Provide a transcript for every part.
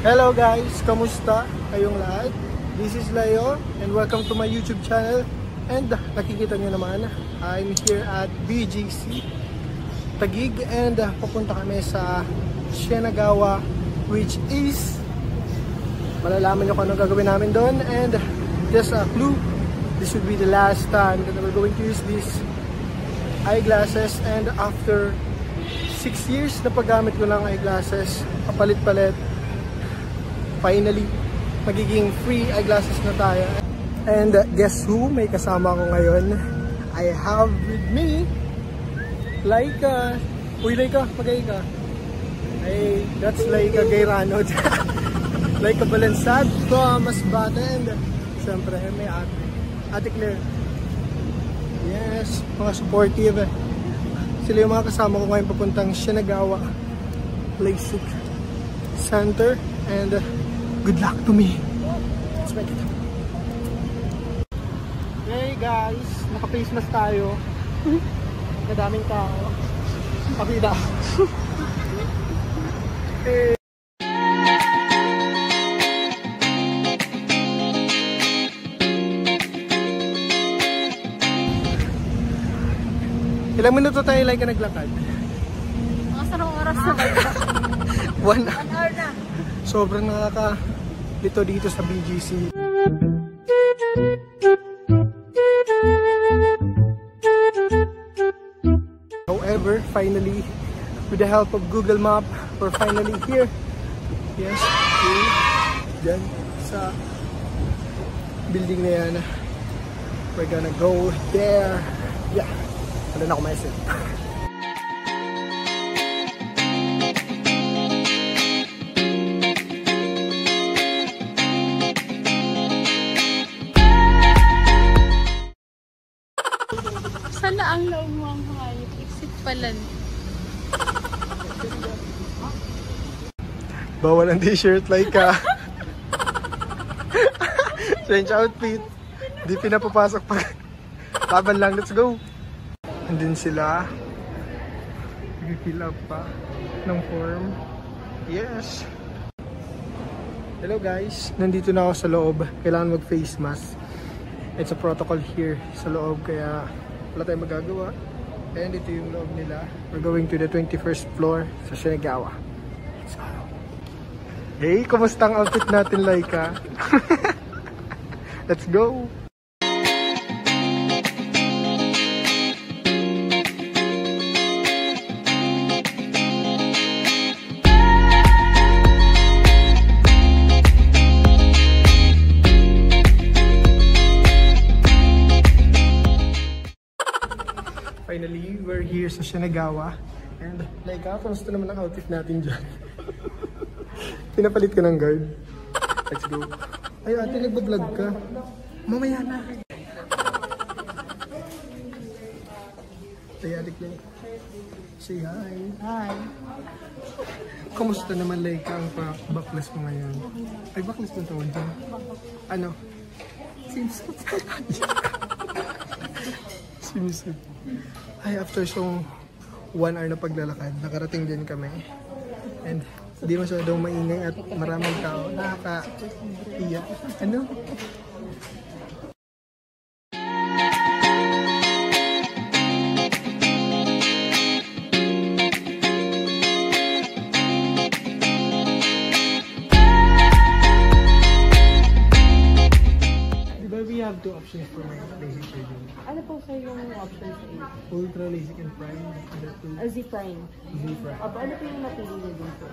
Hello guys, kamusta kayong lahat? This is Leo and welcome to my YouTube channel. And nakikita nyo naman, I'm here at BGC Taguig and papunta kami sa Sienagawa, which is malalaman nyo kung ano gagawin namin doon. And just a clue, this would be the last time that we're going to use these eyeglasses. And after 6 years na paggamit ko ng eyeglasses, papalit-palit, finally, magiging free eyeglasses na tayo. And guess who? May kasama ko ngayon. I have with me Laika. Uy, Laika, magay ka. Hey, that's Laika Gayrano. Laika Balansad from Masbate. And siyempre, may Ate Claire. Yes, mga supportive. Sila yung mga kasama ko ngayon papuntang Sienagawa LASIK Center. And good luck to me. Let's make it. Hey guys, naka-face mask tayo. Nadaming tao. Pakita. Hey. Ilang minuto tayo like naglakad? Mga sarong oras na ba? 1 hour na. Sobrang nakakalito dito sa BGC. However, finally, with the help of Google Map, we're finally here. Yes, here. Diyan sa building na yan. We're gonna go there. Yeah. Ano na ako maisip. Sana ang loob mo ang hayop. Exit pala. Bawal ang t-shirt like ka. Change outfit. Di pinapapasok pag laban lang. Let's go. Andun sila. Nag-fill up pa ng form. Yes. Hello guys. Nandito na ako sa loob. Kailangan mag-face mask. It's a protocol here sa loob. Kaya wala tayong magagawa. And ito yung loob nila. We're going to the 21st floor sa Sienagawa. Let's go. Hey, kumusta ang outfit natin, Laika? Let's go. Finally, we're here sa Sienagawa. And Laika, kumusta naman ang outfit natin dyan? Pinapalit ka ng guard. Let's go. Ay, ate, nagbablog ka. Mamaya na. Say, ate Claire. Say hi. Hi. Kumusta naman, Laika, ang backless mo ngayon? Ay, backless mo tawag dyan? Ano? Swimsuit. Swimsuit. Ay, after so 1 hour na paglalakad, nakarating din kami. And hindi masyadong maingay at maraming tao. Nakaka-iya. Ano? We have 2 options for my LASIK surgery. Ano po sa yung option sa iyo? Ultra LASIK and Prime. Z-Prime. Z-Prime. Opo, ano po yung napili niyo dun po?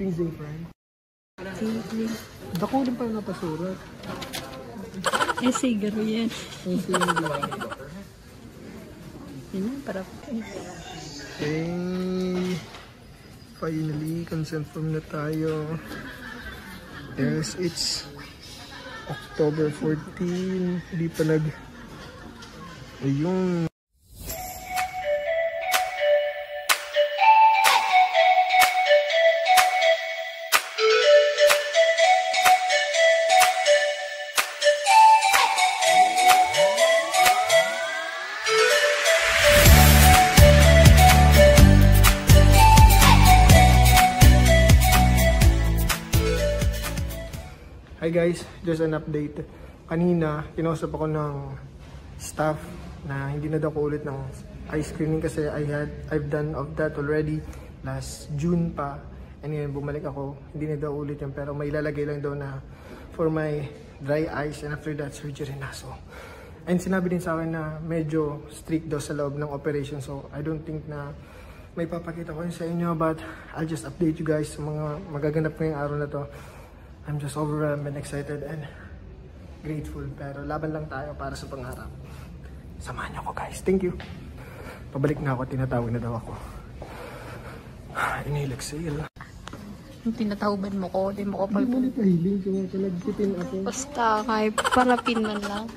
Yung Z-Prime. Dako din pala napasurat. Eh, siguro yan. Yung siguro. Yun na, para po. Okay. Finally, consent form na tayo. Yes, it's October 14. Hindi pa ayun. Hi guys, just an update. Kanina, kinausap ako ng staff na hindi na daw ko ulit ng eye screening kasi I've done of that already last June pa. And yun, bumalik ako, hindi na daw ulit yun, pero may ilalagay lang daw na for my dry eyes and after that surgery na. So, and sinabi din sa akin na medyo strict daw sa loob ng operation, so I don't think na may papakita ko yun sa inyo, but I'll just update you guys sa mga magaganap ngayong araw na to. I'm just overwhelmed and excited and grateful, pero laban lang tayo para sa pangarap. Samahan niyo ako guys, thank you. Pabalik na ako, tinatawag na daw ako. Inhale, exhale. Yung tinatawaban mo ko, di mo ko pag... Hindi mo nakahiling, so kalagsitin ako. Basta kahit parapin man lang.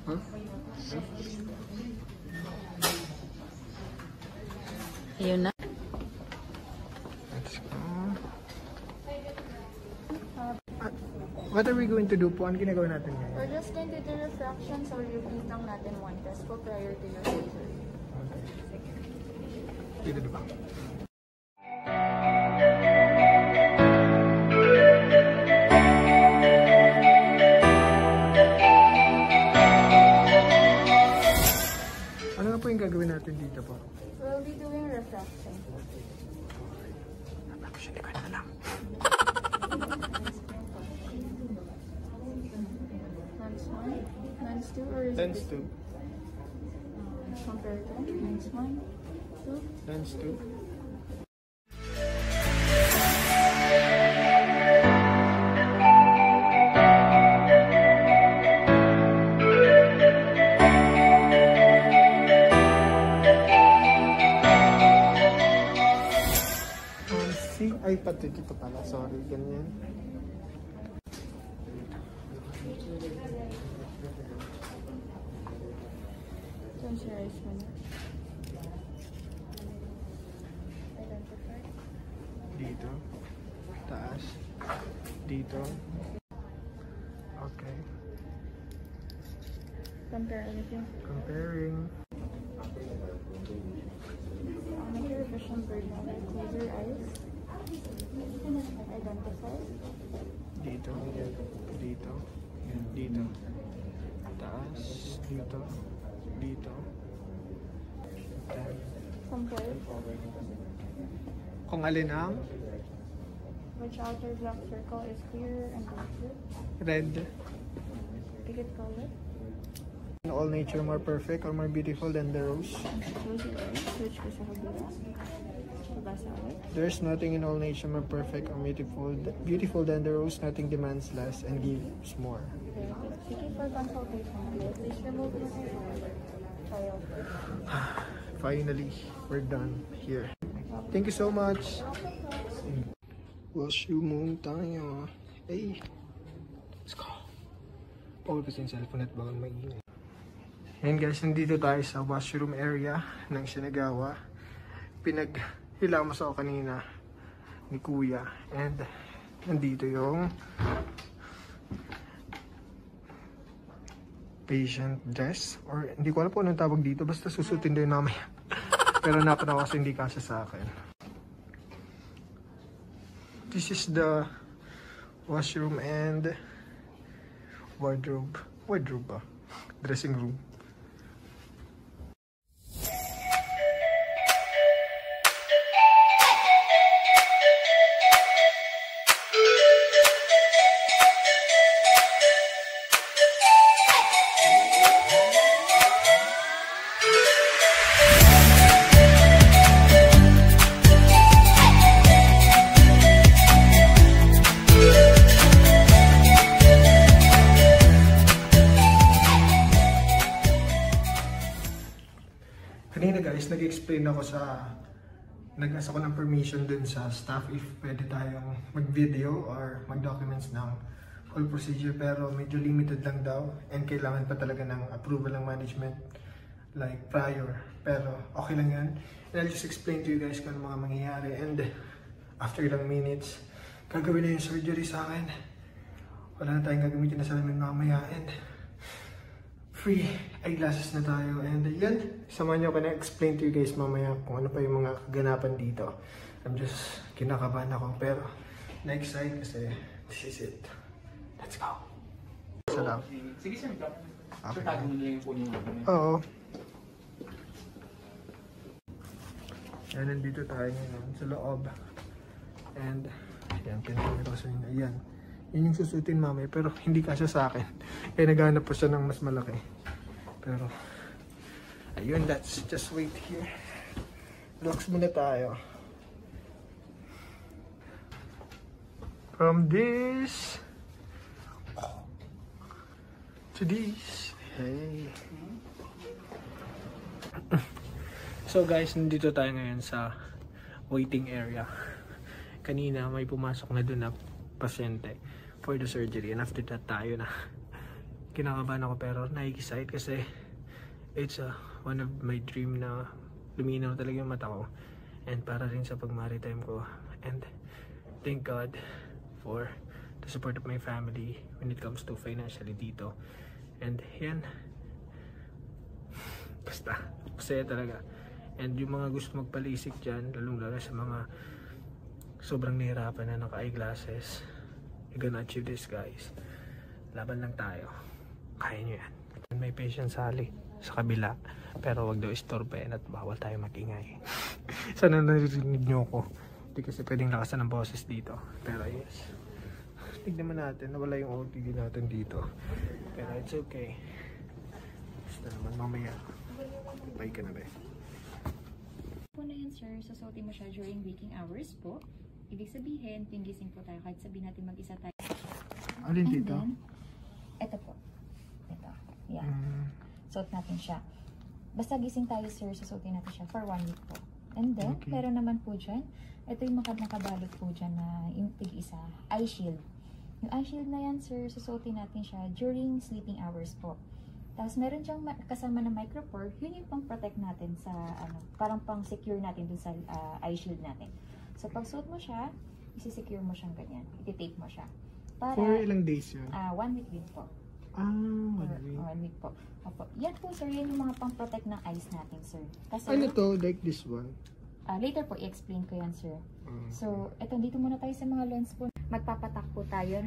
Huh? Ayun na. Let's go. What are we going to do po? Ano ginagawa natin ngayon? We're just going to do refraction, so repeat lang natin one test po prior to your surgery. Dito diba? Ano na po yung gagawin natin dito po? We'll be doing refraction. Tapos hindi ko na alam. Lens 1, lens 2, or is Lens it 2. compare to lens 1, 2? Lens 2. Ay, pati dito pala. Sorry, ganyan. Close your eyes muna. Identify. Dito. Taas. Dito. Okay. Compare everything. Comparing. I'll make your vision blurred now. Close your eyes. Identify. Dito. Dito. Dito. Taas. Dito. Dito. Then, Compare. kung alin ang Which outer black circle is clearer and darker? red. Pick it color. In all nature more perfect or more beautiful than the rose. Close your eyes. Switch ko sa kabila. Babasa ulit. There's nothing in all nature more perfect or beautiful than the rose. Nothing demands less and gives more. Okay. Thank you for consultation. Please remove your file. Finally, we're done here. Thank you so much. Washroom muna tayo. Hey, let's go. Pawal kasi yung cellphone at bawal maingay. Ayan guys, nandito tayo sa washroom area ng Shinagawa. Pinaghilamos ako kanina ni Kuya. And nandito yung patient dress. Or hindi ko alam po anong tawag dito. Basta susutin din namaya. Pero napanaw kasi hindi kasya sa akin. This is the washroom and wardrobe. Wardrobe ba? Dressing room. Kanina guys, nag-explain ako nag-ask ako ng permission dun sa staff if pwede tayong mag-video or mag-documents ng whole procedure, pero medyo limited lang daw and kailangan pa talaga ng approval ng management like prior, pero okay lang yan. And I'll just explain to you guys kung ano mga mangyayari, and after ilang minutes gagawin na yung surgery sa akin. Wala na tayong gagamitin na salamin mamaya and free eyeglasses na tayo. And yan, samahan nyo ako na explain to you guys mamaya kung ano pa yung mga kaganapan dito. I'm just kinakabahan ako, pero next side kasi this is it. Let's go. Salam. Sige sir, Okay. tago mo na yung po niyo. Oo. Yan, nandito tayo ngayon sa loob. And, yan, pinakita ko sa inyo. Ayan. Yun yung susutin mamaya, pero hindi kasya sa akin. Kaya naghanap po siya ng mas malaki. Pero, ayun, let's just wait here. Looks muna tayo. From this to this. Hey. So guys, nandito tayo ngayon sa waiting area. Kanina may pumasok na dun na pasyente for the surgery, and after that tayo na. Kinakabahan ako pero nai-excite kasi it's one of my dream na luminaw talaga yung mata ko, and para rin sa pag-maritime ko, and thank God for the support of my family when it comes to financially dito. And yan, basta masaya talaga. And yung mga gusto magpalisik dyan, lalong-lalo sa mga sobrang nahirapan na naka-eyeglasses, you're gonna achieve this guys. Laban lang tayo, kaya nyo yan. May patient sali sa kabila, pero wag daw istorbahin at bawal tayo magingay. Sana naririnig nyo ko, hindi kasi pwedeng lakasan ng boses dito. Pero yes, tignan naman natin, nawala yung OTD natin dito, pero it's okay. Basta naman mamaya bye ka na ba. Po na yan sir, susuotin mo siya during waking hours po. Ibig sabihin, tuwing gising po tayo, kahit sabihin natin mag-isa tayo. Alin dito? And then, ito po. Ito. Yan. Suot natin siya. Basta gising tayo sir, susuotin natin siya for 1 week po. And then, Okay. meron naman po dyan, ito yung nakabalot po dyan na yung tig-isa, eye shield. Yung eye shield na yan sir, susuotin natin siya during sleeping hours po. Tapos meron siyang kasama na micropore, yun yung pang protect natin sa ano, parang pang secure natin dun sa eye shield natin. So pag suot mo siya, isi-secure mo siyang ganyan, iti-tape mo siya. Para For ilang days yun? 1 week din po. 1 week. 1 week po. Opo. Yan po sir, yan yung mga pang protect ng eyes natin sir. Kasi Ano to? Like this one? later po i-explain ko yan sir. So eto, dito muna tayo sa mga lens po. Magpapatak po tayo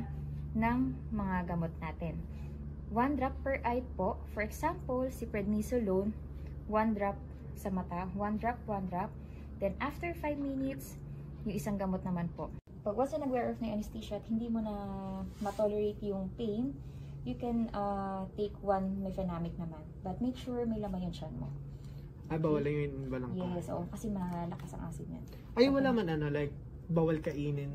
ng mga gamot natin. 1 drop per eye po. For example, si prednisolone, 1 drop sa mata, 1 drop, 1 drop. Then after 5 minutes, yung isang gamot naman po. Pag once na nag-wear off na yung anesthesia at hindi mo na matolerate yung pain, you can take 1 mefenamic naman. But make sure may laman yung tiyan mo. Bawal lang yun balang ka? Yes, oo, kasi malakas ang acid niyan. Ay, wala man ano, like, bawal kainin?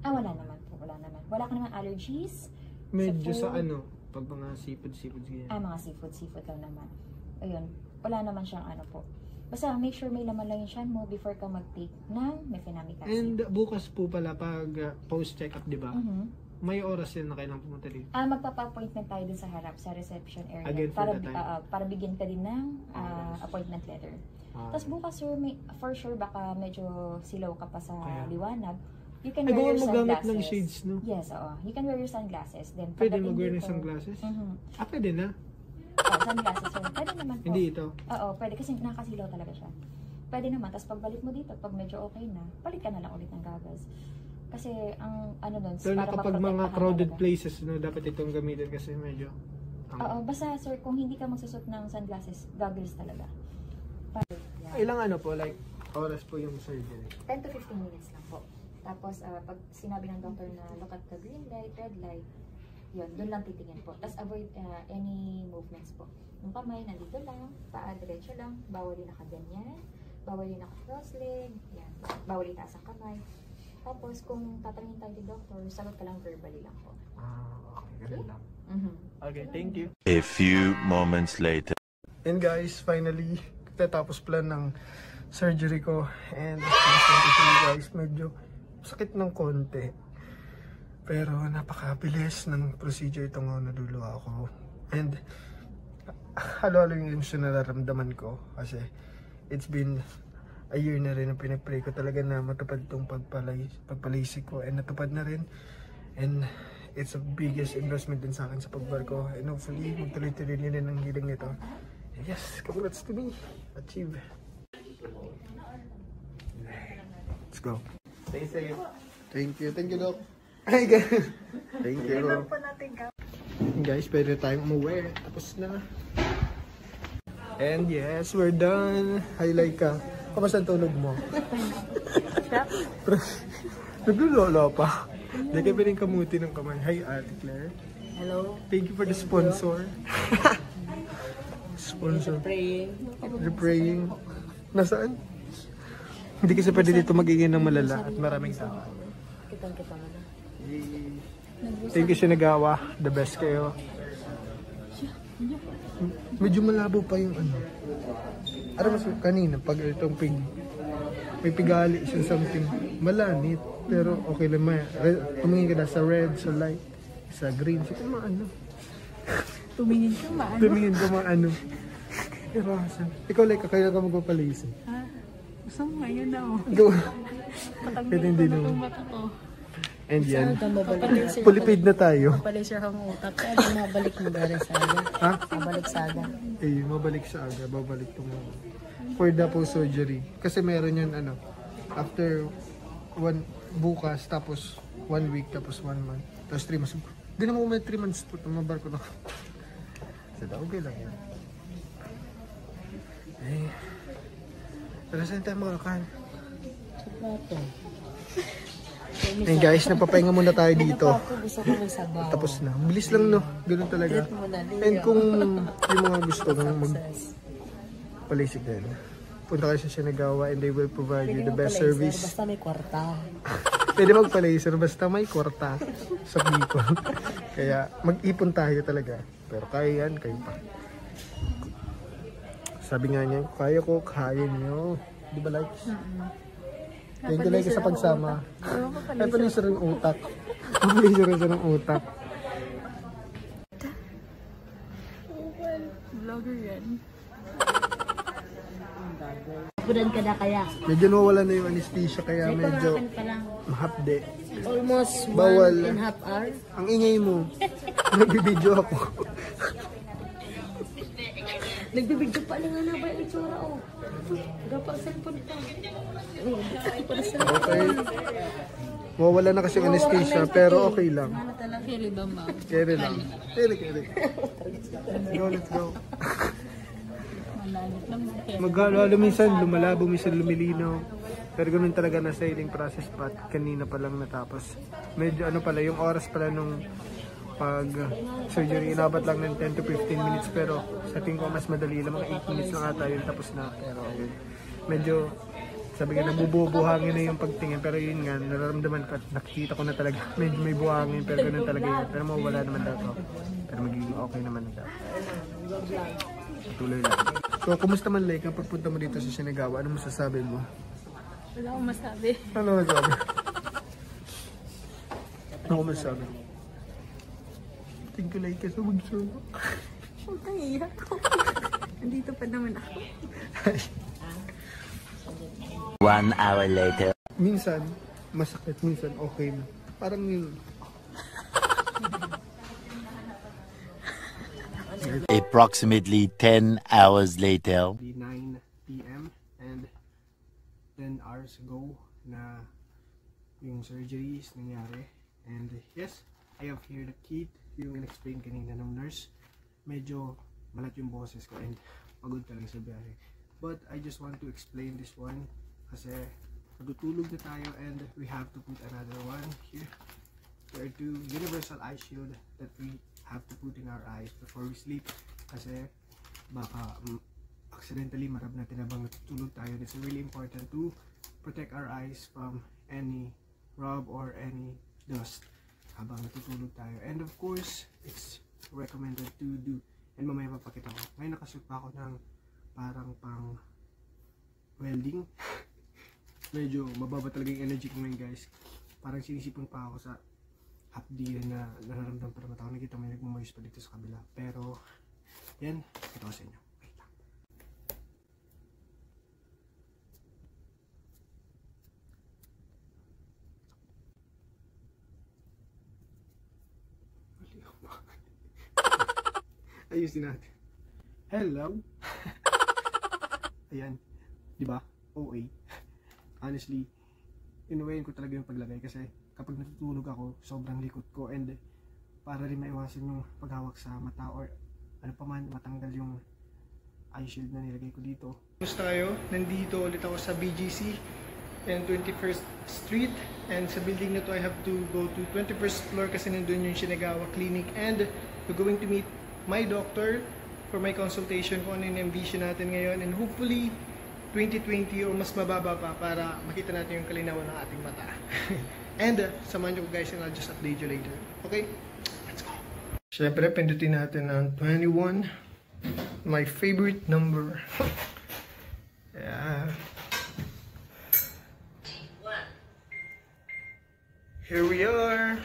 Wala naman po, wala naman. Wala ka naman allergies? Medyo Sa sa food? ano, pag mga seafood ganyan. Mga seafood lang naman. Ayun, wala naman siyang ano po. Basta make sure may laman lang yung tiyan mo before ka mag-take ng mefenamic acid. And bukas po pala, pag post-check-up, di ba? May oras yun na kailangan pumunta dito. Magpapa-appointment tayo dun sa harap, sa reception area. Again, for para, the time? para bigyan ka din ng appointment letter. Tapos bukas sir, for sure baka medyo silaw ka pa sa liwanag. You can wear your magamit sunglasses. ng shades, no? Yes, oo. You can wear your sunglasses. Then, Pwede pagdating mag-wear ng dito- sunglasses? Mhm. Pwede na? Sunglasses sir. Pwede naman po. Hindi ito? Oo, pwede kasi nakasilaw talaga siya. Pwede naman. Tapos pagbalik mo dito, pag medyo okay na, palit ka na lang ulit ng goggles. Kasi ang ano doon, Lalo para kapag mga maprotektahan crowded talaga. places, no, dapat itong gamitin kasi medyo... Oo, basta sir, kung hindi ka magsusot ng sunglasses, goggles talaga. Ilang ano po, like, oras po yung surgery? 10 to 15 minutes lang po. Tapos, pag sinabi ng doctor na look at the green light, red light, yun, doon lang titingin po. Tapos avoid any movements po. Yung kamay, nandito lang, paa, diretso lang, bawal yung nakaganyan, bawal yung naka-cross leg, yan, bawal yung taas ang kamay. Tapos, kung tatanungin tayo ni doctor, sagot ka lang verbally lang po. Okay, ganun lang. Mhm. Okay, thank you. A few moments later. And guys, finally, tatapos plan ng surgery ko. And guys, medyo sakit ng konti. Pero napakabilis ng procedure itong naduluwa ako. And halo-halo yung emotion na nararamdaman ko. Kasi it's been a year na rin ang pinag-pray ko talaga na matupad itong pagpalisik ko. And natupad na rin. And it's the biggest investment din sa akin sa pagbar ko. And hopefully, magtuloy-tuloy din ang hiling nito. And yes, congrats to me. Achieve. Let's go. Stay safe. Thank you, Doc. Ay, thank you. Guys, pwede tayong umuwi. Tapos na. And yes, we're done. Hi, Laika. Kamusta ang tulog mo? Naglulolo pa. Hindi ka piling kamuti ng kamay. Hi, Ate Claire. Hello. Thank you for the sponsor. Sponsor. Praying. You're praying. Nasaan? Hindi kasi pwede dito magiging ng malala at maraming tao. Kitang-kita mo na. Thank you sa nagawa. The best kayo. Medyo malabo pa yung ano. Ano mas kanina pag itong may pigali siya something malanit. Pero okay lang maya. Tumingin ka na sa red, sa light, sa green. Sige maano. Tumingin ka maano? Tumingin ka maano. Pero ikaw like kaya ka magpapalisin. Ha? Gusto mo ngayon na oh. Go. Patanggal hindi ko na no. itong mata ko. And yan. Papalaser. Pulipid na tayo. Papalaser kang utak. Kaya mabalik mo dahil sa aga. Ha? Mabalik sa aga. Eh, mabalik siya aga. Babalik tomorrow. For the post surgery. Kasi meron yun ano. After bukas, tapos 1 week, tapos 1 month. Tapos 3 months. Hindi naman may 3 months po. Tumabar ko na. Sada, okay lang yan. Eh. Pero saan tayo makakain? Sa plato. And guys, napapahinga muna tayo dito. Gusto ko may sabaw. Tapos na. Bilis lang no. Ganun talaga. And kung yung mga gusto mong magpalisik din, punta kayo sa Shinagawa and they will provide you the best service. Basta may kwarta. Pwede magpalaser basta may kwarta sa Bicol. Kaya mag-ipon tayo talaga. Pero kaya yan, kayo pa. Sabi nga niya, kaya ko, kaya niyo. Di ba likes? Thank you like sa pagsama. Ay, palaser ng utak. Palaser rin siya ng utak. Vlogger yan. Budan ka na kaya. Medyo nawala na yung anesthesia kaya medyo Pa lang. mahapde. Almost Bawal. 1.5 hour. Ang ingay mo. Nagbibideo ako. Nagbibigyo pa lang na ba yung itsura oh. Gapa sa cellphone pa. Okay. Wala na kasi yung anesthesia pero okay lang. Carry ba ma'am? Carry lang. Carry. Go, let's go. Malanit lang. Maghalo minsan lumalabo, minsan lumilinaw. Pero ganun talaga na sailing process pa. Kanina pa lang natapos. Medyo ano pala, yung oras pala nung pag surgery inabat lang ng 10 to 15 minutes pero sa tingin ko mas madali lang, mga 8 minutes lang ata yun tapos na. Pero yun, medyo sabi nga nabubuhangin na yung pagtingin pero yun nga nararamdaman ko at nakikita ko na talaga medyo may buhangin pero ganun talaga yun pero mawala naman daw to pero magiging okay naman na daw. Tuloy lang. So kumusta man like ang pagpunta mo dito sa Shinagawa, ano masasabi mo? Wala akong masabi. Ano masasabi? Ano masasabi? Thank you like sa magsama. Huwag kang iyak ko. Nandito pa naman ako. 1 hour later. Minsan, masakit. Minsan, okay na. Parang yun. Approximately 10 hours later. 9 p.m. and 10 hours ago na yung surgeries nangyari. And yes, I have here the kit. Yung in-explain kanina ng nurse. Medyo malat yung boses ko and pagod talaga sa biyahe. But I just want to explain this one kasi magtutulog na tayo and we have to put another one here. There are 2 universal eye shield that we have to put in our eyes before we sleep kasi baka accidentally marab natin habang natutulog tayo. It's really important to protect our eyes from any rub or any dust habang natutulog tayo. And of course, it's recommended to do. And mamaya papakita ko. Ngayon nakasuot pa ako ng parang pang welding. Medyo mababa talaga yung energy ko ngayon guys. Parang sinisipon pa ako sa hapdi na nararamdam pa naman ako. Nakita mo yung nagmamoist pa dito sa kabila. Pero, yan. Ito ko sa inyo. Wait lang. Ayusin natin. Hello. Ayan. Diba? OA. Honestly, inuwain ko talaga yung paglagay kasi kapag natutulog ako, sobrang likot ko, and para rin maiwasan yung paghawak sa mata or ano pa man, matanggal yung eye shield na nilagay ko dito. Kumusta kayo? Nandito ulit ako sa BGC and 21st Street, and sa building na to I have to go to 21st floor kasi nandun yung Shinagawa Clinic, and we're going to meet my doctor for my consultation kung ano yung vision natin ngayon, and hopefully 2020 o mas mababa pa para makita natin yung kalinawan ng ating mata. And samahan nyo ko guys, and I'll just update you later. Okay? Let's go! Siyempre, pindutin natin ang 21. My favorite number. Yeah. Here we are.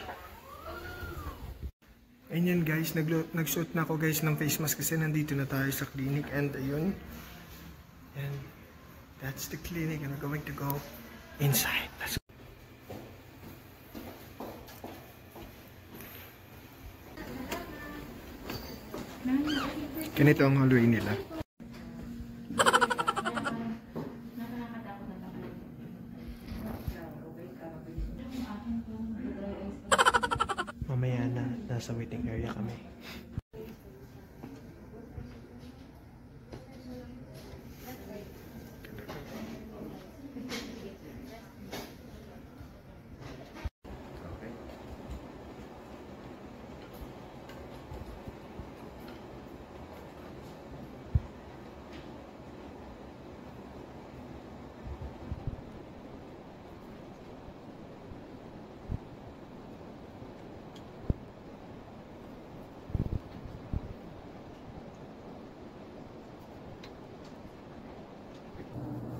And yan guys, nagsuot na ako guys ng face mask kasi nandito na tayo sa clinic, and ayun. And that's the clinic, and we're going to go inside. Let's go. Ganito ang hallway nila. Mamaya na, nasa waiting area kami.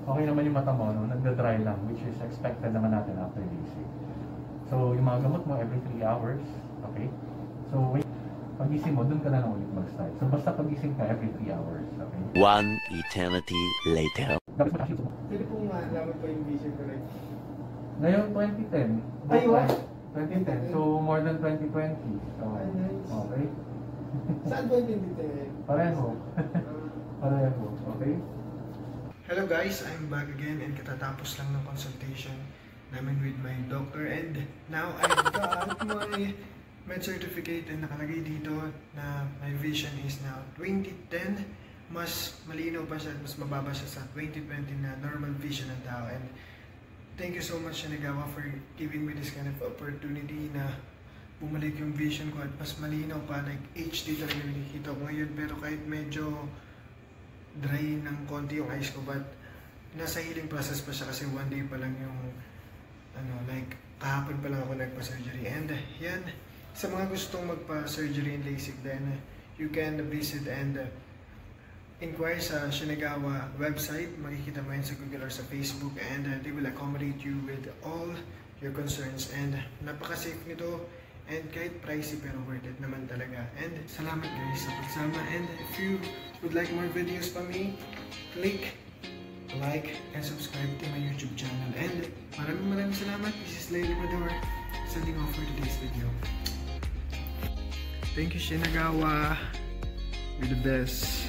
Okay naman yung mata mo, no? Nagda-dry lang, which is expected naman natin after LASIK. So, yung mga gamot mo every 3 hours, okay? So, pag-gising mo, dun ka na lang ulit mag-start. So, basta pag-gising ka every 3 hours, okay? 1 eternity later. Dapat mo na-shield mo. Pwede pong malaman po yung vision ko rin. Ngayon, 2010. Ay, wow! 2010. So, more than 2020. So, Ay, nice. okay? Saan po yung tinditin? Pareho. Pareho, okay? Hello guys, I'm back again, and katatapos lang ng consultation namin with my doctor, and now I've got my med certificate, and nakalagay dito na my vision is now 2010. Mas malinaw pa siya at mas mababa siya sa 2020 na normal vision ng tao, and thank you so much Shinagawa for giving me this kind of opportunity na bumalik yung vision ko at mas malinaw pa, like HD talaga yung nakikita ko ngayon, pero kahit medyo dry ng konti yung eyes ko, but nasa healing process pa siya kasi 1 day pa lang yung like kahapon pa lang ako nagpa-surgery. And yan, sa mga gustong magpa-surgery in LASIK, then you can visit and inquire sa Shinagawa website. Makikita mo yan sa Google or sa Facebook, and they will accommodate you with all your concerns, and napaka-safe nito. And kahit pricey, pero worth it naman talaga. And salamat guys sa pagsama. And if you would like more videos from me, click like and subscribe to my YouTube channel. And maraming salamat. This is Lady Mador sending off for today's video. Thank you Shinagawa. You're the best.